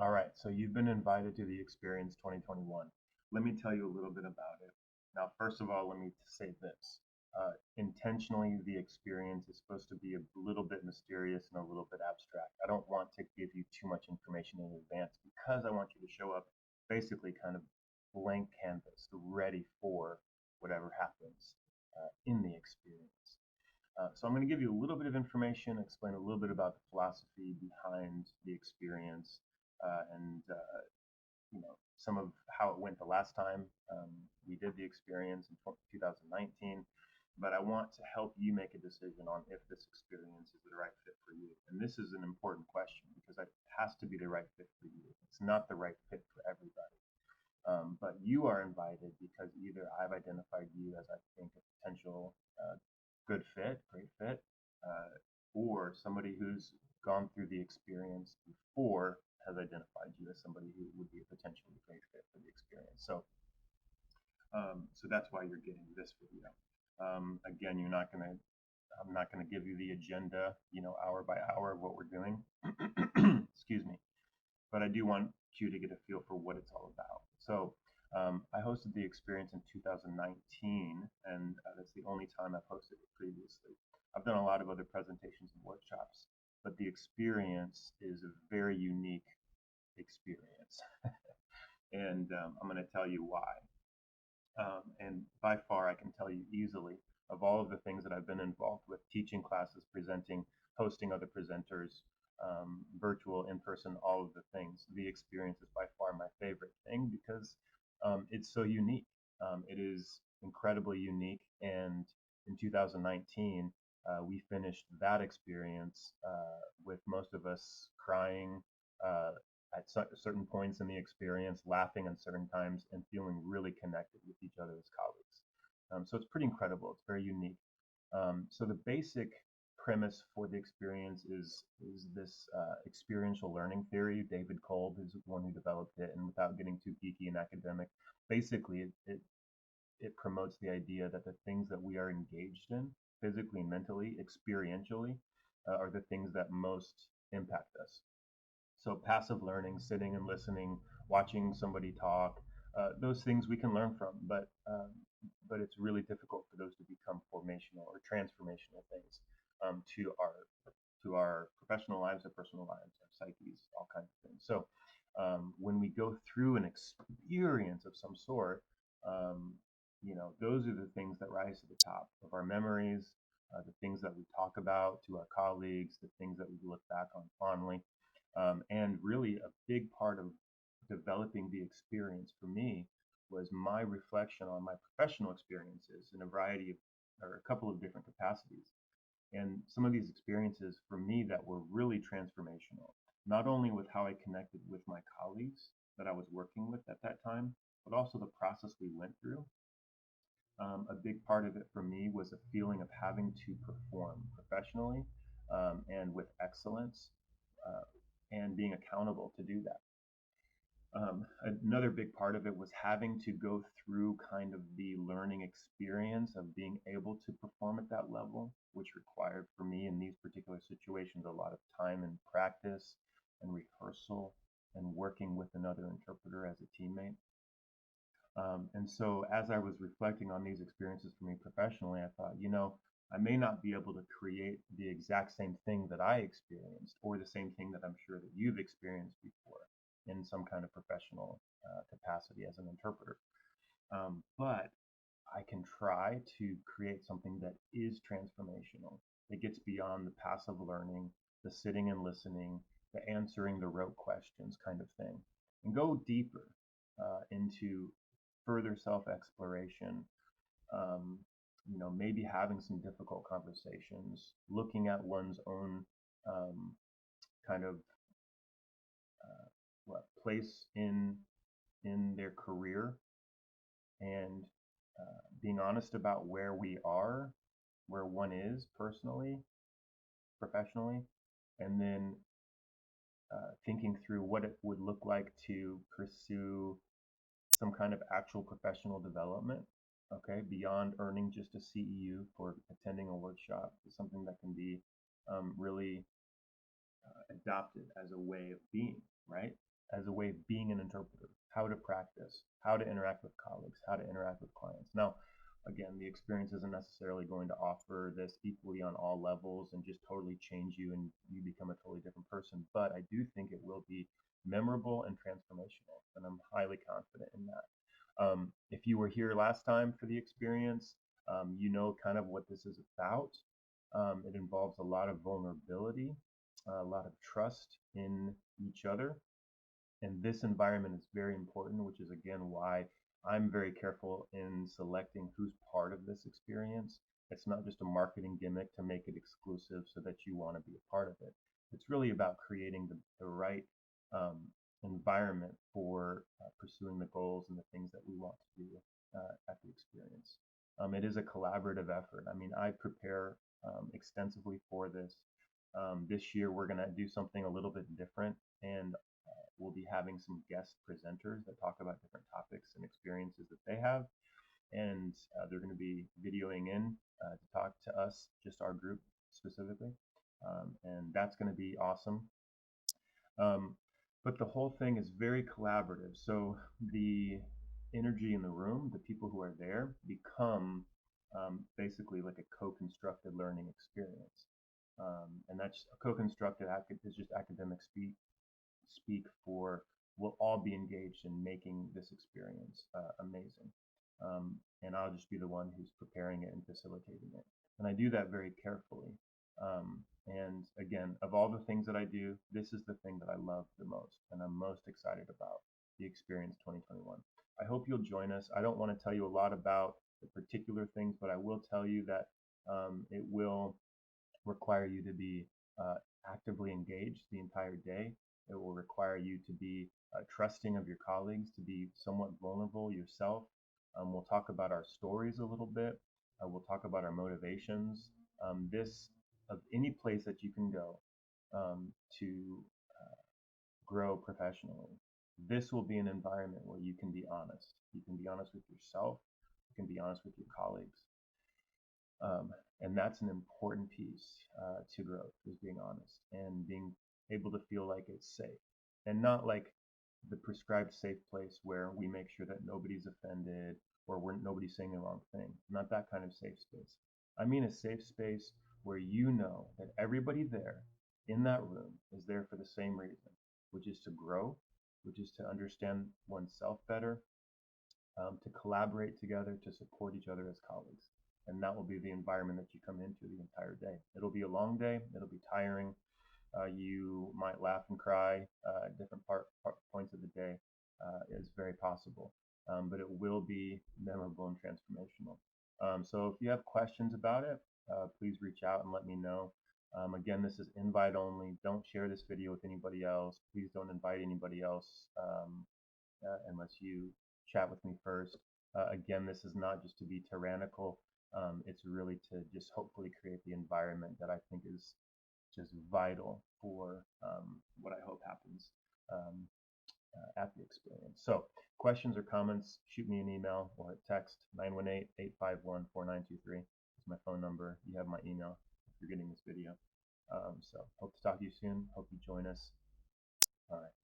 All right, so you've been invited to the Experience 2021. Let me tell you a little bit about it. Now, first of all, let me say this. Intentionally, the experience is supposed to be a little bit mysterious and a little bit abstract. I don't want to give you too much information in advance because I want you to show up basically kind of blank canvas, ready for whatever happens in the experience. So I'm going to give you a little bit of information, explain a little bit about the philosophy behind the experience, and some of how it went the last time we did the experience in 2019. But I want to help you make a decision on if this experience is the right fit for you. And this is an important question because it has to be the right fit for you. It's not the right fit for everybody. But you are invited because either I've identified you as, I think, a potential good fit, great fit, or somebody who's gone through the experience before has identified you as somebody who would be a potentially great fit for the experience. So that's why you're getting this video. Again, I'm not gonna give you the agenda, hour by hour of what we're doing. Excuse me. But I do want you to get a feel for what it's all about. So I hosted the experience in 2019, and that's the only time I've hosted it previously. I've done a lot of other presentations and workshops, but the experience is a very unique experience. And I'm going to tell you why. And by far, I can tell you easily, of all of the things that I've been involved with, teaching classes, presenting, hosting other presenters, virtual, in person, all of the things, the experience is by far my favorite thing because it's so unique. It is incredibly unique. And in 2019, we finished that experience with most of us crying at certain points in the experience, laughing at certain times, and feeling really connected with each other as colleagues. So it's pretty incredible. It's very unique. So the basic premise for the experience is this experiential learning theory. David Kolb is the one who developed it, and without getting too geeky and academic, basically it promotes the idea that the things that we are engaged in, physically and mentally, experientially, are the things that most impact us. So passive learning, sitting and listening, watching somebody talk, those things we can learn from, but it's really difficult for those to become formational or transformational things to our professional lives, our personal lives, our psyches, all kinds of things. So when we go through an experience of some sort, those are the things that rise to the top of our memories, the things that we talk about to our colleagues, the things that we look back on fondly. And really a big part of developing the experience for me was my reflection on my professional experiences in a variety of, or a couple of different capacities. And some of these experiences for me that were really transformational, not only with how I connected with my colleagues that I was working with at that time, but also the process we went through. A big part of it for me was a feeling of having to perform professionally and with excellence and being accountable to do that. Another big part of it was having to go through kind of the learning experience of being able to perform at that level, which required for me in these particular situations a lot of time and practice and rehearsal and working with another interpreter as a teammate. And so as I was reflecting on these experiences for me professionally, I thought, I may not be able to create the exact same thing that I experienced or the same thing that I'm sure that you've experienced before in some kind of professional capacity as an interpreter. But I can try to create something that is transformational. It gets beyond the passive learning, the sitting and listening, the answering the rote questions kind of thing, and go deeper into further self-exploration, maybe having some difficult conversations, looking at one's own kind of place in their career, and being honest about where we are, where one is personally, professionally, and then thinking through what it would look like to pursue some kind of actual professional development, okay, beyond earning just a CEU for attending a workshop is something that can be really adopted as a way of being, right? as a way of being an interpreter, how to practice, how to interact with colleagues, how to interact with clients. Now, again, the experience isn't necessarily going to offer this equally on all levels and just totally change you and you become a totally different person, but I do think it will be memorable and transformational, and I'm highly confident in that. If you were here last time for the experience, you know kind of what this is about. It involves a lot of vulnerability, a lot of trust in each other. And this environment is very important, which is again why I'm very careful in selecting who's part of this experience. It's not just a marketing gimmick to make it exclusive so that you want to be a part of it. It's really about creating the right um, environment for pursuing the goals and the things that we want to do at the experience. It is a collaborative effort. I mean, I prepare extensively for this. This year, we're going to do something a little bit different, and we'll be having some guest presenters that talk about different topics and experiences that they have. And they're going to be videoing in to talk to us, just our group specifically. And that's going to be awesome. Um, but the whole thing is very collaborative. So the energy in the room, the people who are there, become basically like a co-constructed learning experience. And that's co-constructed is just academic speak for we'll all be engaged in making this experience amazing. And I'll just be the one who's preparing it and facilitating it. And I do that very carefully. And again, of all the things that I do, this is the thing that I love the most and I'm most excited about, the Experience 2021. I hope you'll join us. I don't want to tell you a lot about the particular things, but I will tell you that it will require you to be actively engaged the entire day. It will require you to be trusting of your colleagues, to be somewhat vulnerable yourself. We'll talk about our stories a little bit. We'll talk about our motivations. This, of any place that you can go to grow professionally, this will be an environment where you can be honest. You can be honest with yourself. You can be honest with your colleagues. And that's an important piece to growth, is being honest and being able to feel like it's safe and not like the prescribed safe place where we make sure that nobody's offended or nobody's saying the wrong thing. Not that kind of safe space. I mean a safe space where you know that everybody there in that room is there for the same reason, which is to grow, which is to understand oneself better, to collaborate together, to support each other as colleagues. And that will be the environment that you come into the entire day. It'll be a long day. It'll be tiring. You might laugh and cry at different points of the day. It's very possible. But it will be memorable and transformational. So if you have questions about it, please reach out and let me know. Again, this is invite only. Don't share this video with anybody else. Please don't invite anybody else unless you chat with me first. Again, this is not just to be tyrannical. It's really to just hopefully create the environment that I think is just vital for what I hope happens at the experience. So questions or comments, shoot me an email or a text, 918-851-4923. It's my phone number. You have my email if you're getting this video. So hope to talk to you soon. Hope you join us. All right.